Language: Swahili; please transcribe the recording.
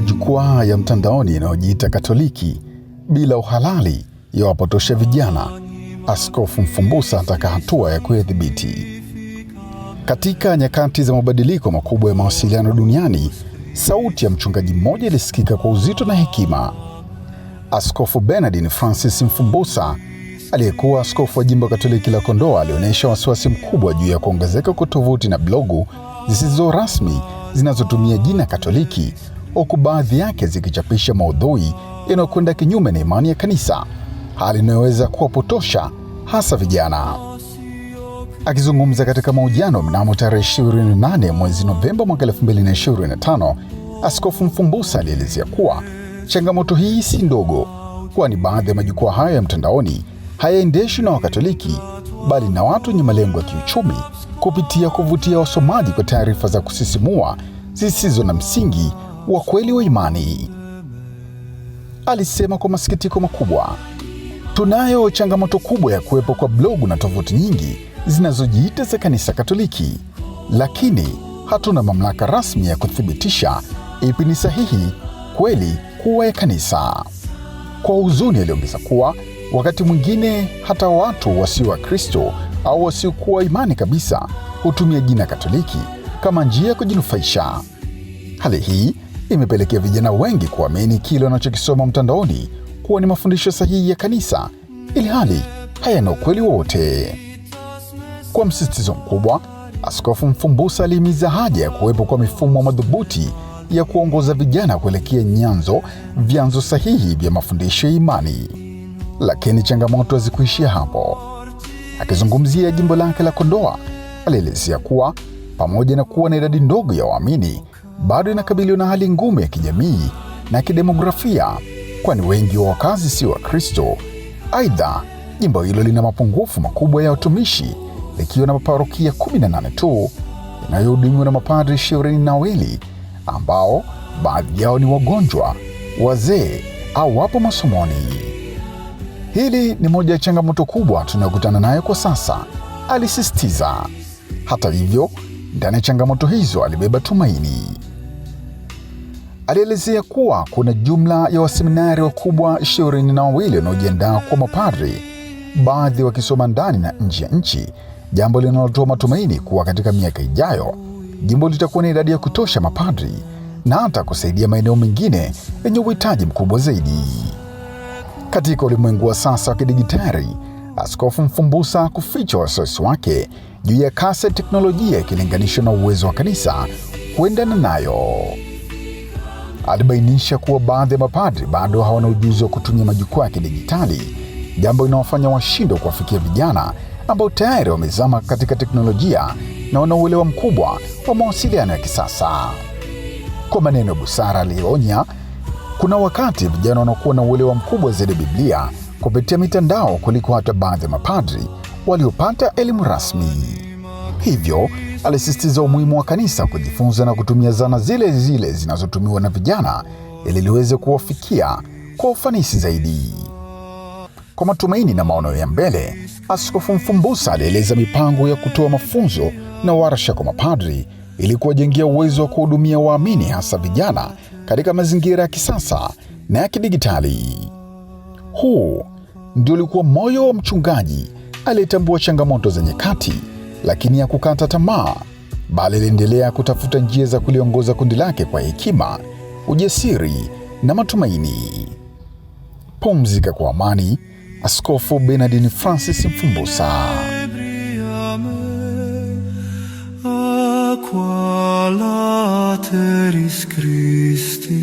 majukwaa ya mtandaoni yanayojiita Katoliki bila uhalali yawapotosha vijana, Askofu Mfumbusa ataka hatua ya kuyadhibiti. Katika nyakati za mabadiliko makubwa ya mawasiliano duniani, sauti ya mchungaji mmoja ilisikika kwa uzito na hekima. Askofu Bernardin Francis Mfumbusa, aliyekuwa askofu wa jimbo Katoliki la Kondoa, alionyesha wasiwasi mkubwa juu ya kuongezeka kwa tovuti na blogu zisizo rasmi zinazotumia jina Katoliki, huku baadhi yake zikichapisha maudhui yanayokwenda kinyume na imani ya kanisa, hali inayoweza kuwapotosha hasa vijana. Akizungumza katika mahojiano mnamo tarehe 28 mwezi Novemba mwaka 2025, Askofu Mfumbusa alielezea kuwa changamoto hii si ndogo, kwani baadhi ya majukwaa hayo ya mtandaoni hayaendeshwi na Wakatoliki bali na watu wenye malengo ya kiuchumi kupitia kuvutia wasomaji kwa taarifa za kusisimua zisizo na msingi wa kweli wa imani. Alisema kwa masikitiko makubwa, tunayo changamoto kubwa ya kuwepo kwa blogu na tovuti nyingi zinazojiita za kanisa Katoliki, lakini hatuna mamlaka rasmi ya kuthibitisha ipi ni sahihi kweli kuwa ya kanisa. Kwa huzuni, aliongeza kuwa wakati mwingine hata watu wasio wa Kristo au wasiokuwa imani kabisa hutumia jina Katoliki kama njia ya kujinufaisha. Hali hii imepelekea vijana wengi kuamini kile wanachokisoma mtandaoni kuwa ni mafundisho sahihi ya kanisa, ili hali hayana ukweli wowote. Kwa msisitizo mkubwa, Askofu Mfumbusa alihimiza haja ya kuwepo kwa mifumo madhubuti ya kuongoza vijana kuelekea vyanzo sahihi vya mafundisho ya imani. Lakini changamoto hazikuishia hapo. Akizungumzia jimbo lake la Kondoa, alielezea kuwa pamoja na kuwa na idadi ndogo ya waamini, bado inakabiliwa na hali ngumu ya kijamii na kidemografia, kwani wengi wa wakazi si wa Kristo. Aidha, jimbo hilo lina mapungufu makubwa ya utumishi, likiwa na maparokia 18 tu inayohudumiwa na mapadri 22 ambao baadhi yao ni wagonjwa, wazee au wapo masomoni. Hili ni moja ya changamoto kubwa tunayokutana nayo kwa sasa, alisisitiza. Hata hivyo, ndani ya changamoto hizo alibeba tumaini. Alielezea kuwa kuna jumla ya waseminari wakubwa 22 wanaojiandaa kwa mapadri, baadhi wakisoma ndani na nje ya nchi, jambo linalotoa matumaini kuwa katika miaka ijayo jimbo litakuwa na idadi ya kutosha mapadri na hata kusaidia maeneo mengine yenye uhitaji mkubwa zaidi. Katika ulimwengu wa sasa wa kidijitali, Askofu Mfumbusa kuficha wasiwasi wake juu ya kasi ya teknolojia ikilinganishwa na uwezo wa kanisa kuendana nayo. Alibainisha kuwa baadhi ya mapadri bado hawana ujuzi wa kutumia majukwaa ya kidijitali, jambo linalofanya washindwe kuwafikia vijana ambao tayari wamezama katika teknolojia na wana uelewa mkubwa wa mawasiliano ya kisasa. Kwa maneno ya busara, alionya kuna wakati vijana wanakuwa na uelewa mkubwa zaidi ya Biblia kupitia mitandao kuliko hata baadhi ya mapadri waliopata elimu rasmi. Hivyo, alisisitiza umuhimu wa kanisa kujifunza na kutumia zana zile zile zinazotumiwa na vijana ili liweze kuwafikia kwa ufanisi zaidi. Kwa matumaini na maono ya mbele, Askofu Mfumbusa alieleza mipango ya kutoa mafunzo na warsha kwa mapadri ili kuwajengea uwezo wa kuhudumia waamini, hasa vijana, katika mazingira ya kisasa na ya kidijitali. Huu ndio ulikuwa moyo wa mchungaji aliyetambua changamoto za nyakati, lakini ya kukata tamaa, bali aliendelea kutafuta njia za kuliongoza kundi lake kwa hekima, ujasiri na matumaini. Pumzika kwa amani, Askofu Bernardin Francis Mfumbusa. Aqua lateris Christi